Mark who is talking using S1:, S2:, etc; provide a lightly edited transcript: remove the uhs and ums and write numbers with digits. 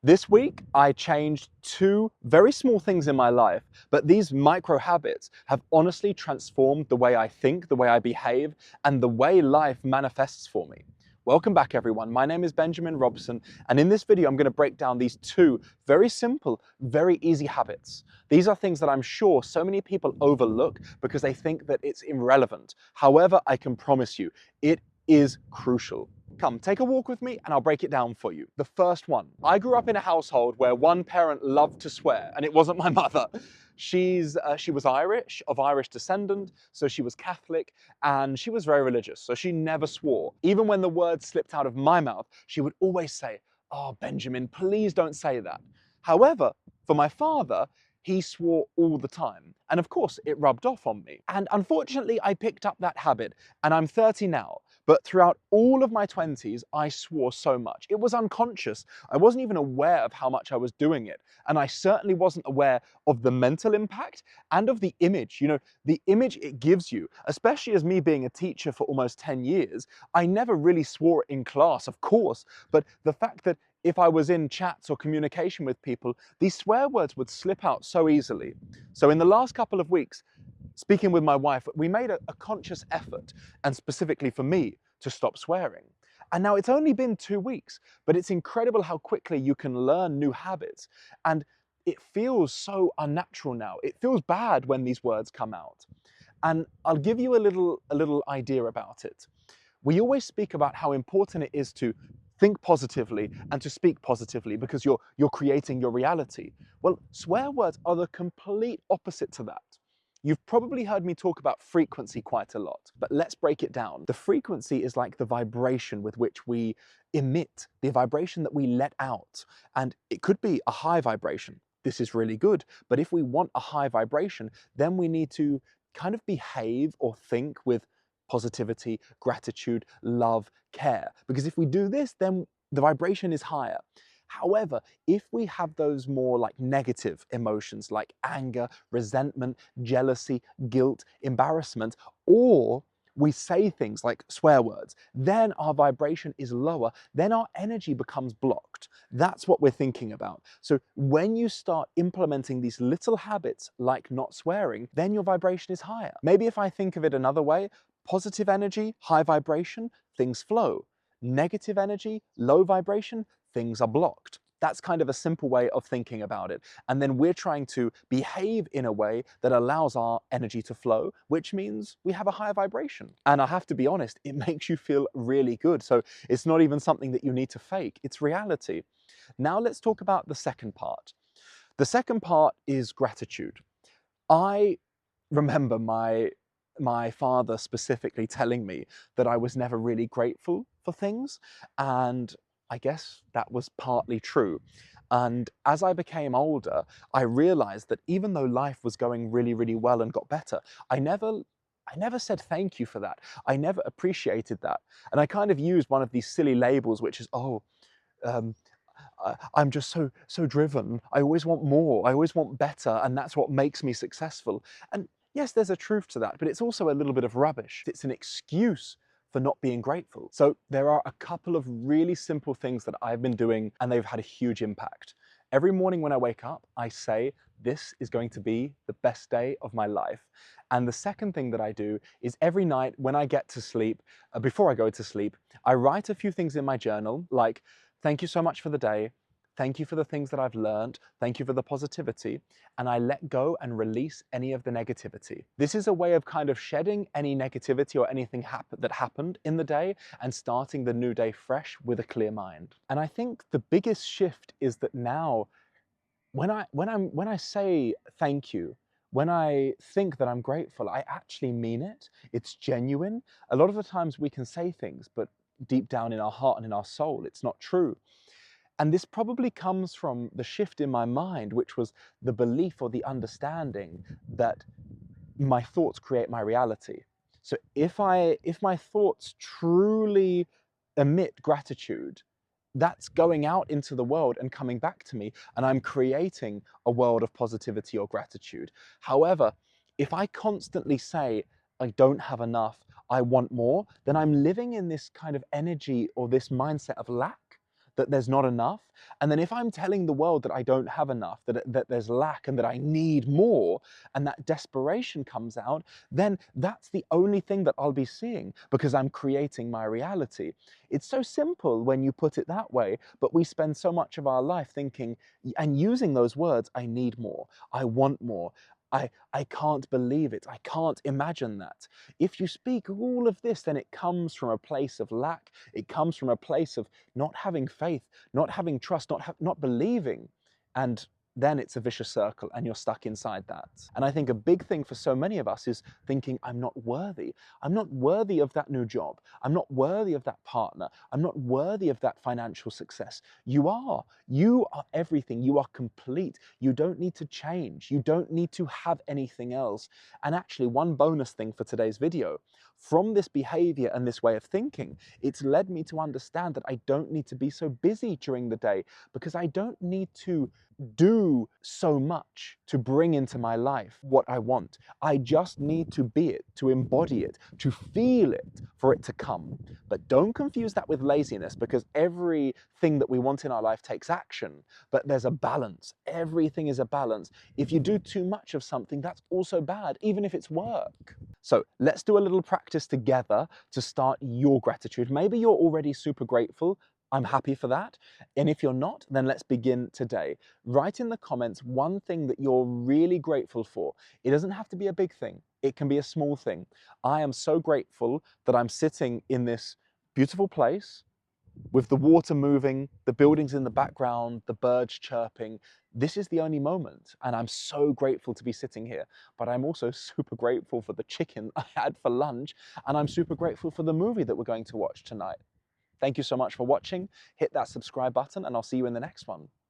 S1: This week, I changed two very small things in my life, but these micro habits have honestly transformed the way I think, the way I behave, and the way life manifests for me. Welcome back, everyone. My name is Benjamin Robson, and in this video, I'm going to break down these two very simple, very easy habits. These are things that I'm sure so many people overlook because they think that it's irrelevant. However, I can promise you, it is crucial. Come, take a walk with me and I'll break it down for you. The first one. I grew up in a household where one parent loved to swear, and it wasn't my mother. She was Irish, of Irish descent, so she was Catholic, and she was very religious, so she never swore. Even when the words slipped out of my mouth, she would always say, "Oh, Benjamin, please don't say that." However, for my father, he swore all the time. And of course, it rubbed off on me. And unfortunately, I picked up that habit, and I'm 30 now. But throughout all of my 20s, I swore so much. It was unconscious. I wasn't even aware of how much I was doing it. And I certainly wasn't aware of the mental impact and of the image. The image it gives you, especially as me being a teacher for almost 10 years, I never really swore in class, of course. But the fact that if I was in chats or communication with people, these swear words would slip out so easily. So in the last couple of weeks, speaking with my wife, we made a conscious effort, and specifically for me, to stop swearing. And now it's only been 2 weeks, but it's incredible how quickly you can learn new habits. And it feels so unnatural now. It feels bad when these words come out. And I'll give you a little idea about it. We always speak about how important it is to think positively and to speak positively because you're creating your reality. Well, swear words are the complete opposite to that. You've probably heard me talk about frequency quite a lot, but let's break it down. The frequency is like the vibration with which we emit, the vibration that we let out. And it could be a high vibration. This is really good. But if we want a high vibration, then we need to kind of behave or think with positivity, gratitude, love, care. Because if we do this, then the vibration is higher. However, if we have those more like negative emotions like anger, resentment, jealousy, guilt, embarrassment, or we say things like swear words, then our vibration is lower, then our energy becomes blocked. That's what we're thinking about. So when you start implementing these little habits like not swearing, then your vibration is higher. Maybe if I think of it another way, positive energy, high vibration, things flow. Negative energy, low vibration, things are blocked. That's kind of a simple way of thinking about it. And then we're trying to behave in a way that allows our energy to flow, which means we have a higher vibration. And I have to be honest, it makes you feel really good. So it's not even something that you need to fake, it's reality. Now let's talk about the second part. The second part is gratitude. I remember my father specifically telling me that I was never really grateful for things, and I guess that was partly true. And as I became older, I realized that even though life was going really, really well and got better, I never said thank you for that. I never appreciated that. And I kind of used one of these silly labels, which is, um, I'm just so driven. I always want more. I always want better, and that's what makes me successful. And yes, there's a truth to that, but it's also a little bit of rubbish. It's an excuse for not being grateful. So there are a couple of really simple things that I've been doing, and they've had a huge impact. Every morning when I wake up, I say, this is going to be the best day of my life. And the second thing that I do is every night when I get to sleep, before I go to sleep, I write a few things in my journal, like, thank you so much for the day. Thank you for the things that I've learned. Thank you for the positivity. And I let go and release any of the negativity. This is a way of kind of shedding any negativity or anything that happened in the day and starting the new day fresh with a clear mind. And I think the biggest shift is that now when I say thank you, when I think that I'm grateful, I actually mean it. It's genuine. A lot of the times we can say things, but deep down in our heart and in our soul, it's not true. And this probably comes from the shift in my mind, which was the belief or the understanding that my thoughts create my reality. So if my thoughts truly emit gratitude, that's going out into the world and coming back to me, and I'm creating a world of positivity or gratitude. However, if I constantly say, I don't have enough, I want more, then I'm living in this kind of energy or this mindset of lack that there's not enough. And then if I'm telling the world that I don't have enough, that there's lack and that I need more, and that desperation comes out, then that's the only thing that I'll be seeing because I'm creating my reality. It's so simple when you put it that way, but we spend so much of our life thinking and using those words, I need more, I want more, I can't believe it, I can't imagine that. If you speak all of this, then it comes from a place of lack, it comes from a place of not having faith, not having trust, not believing. And then it's a vicious circle and you're stuck inside that. And I think a big thing for so many of us is thinking, I'm not worthy. I'm not worthy of that new job. I'm not worthy of that partner. I'm not worthy of that financial success. You are. You are everything. You are complete. You don't need to change. You don't need to have anything else. And actually, one bonus thing for today's video, from this behavior and this way of thinking, it's led me to understand that I don't need to be so busy during the day because I don't need to do so much to bring into my life what I want. I just need to be it, to embody it, to feel it for it to come. But don't confuse that with laziness, because everything that we want in our life takes action, but there's a balance. Everything is a balance. If you do too much of something, that's also bad, even if it's work. So let's do a little practice together to start your gratitude. Maybe you're already super grateful. I'm happy for that. And if you're not, then let's begin today. Write in the comments one thing that you're really grateful for. It doesn't have to be a big thing. It can be a small thing. I am so grateful that I'm sitting in this beautiful place with the water moving, the buildings in the background, the birds chirping. This is the only moment, and I'm so grateful to be sitting here. But I'm also super grateful for the chicken I had for lunch, and I'm super grateful for the movie that we're going to watch tonight. Thank you so much for watching. Hit that subscribe button and I'll see you in the next one.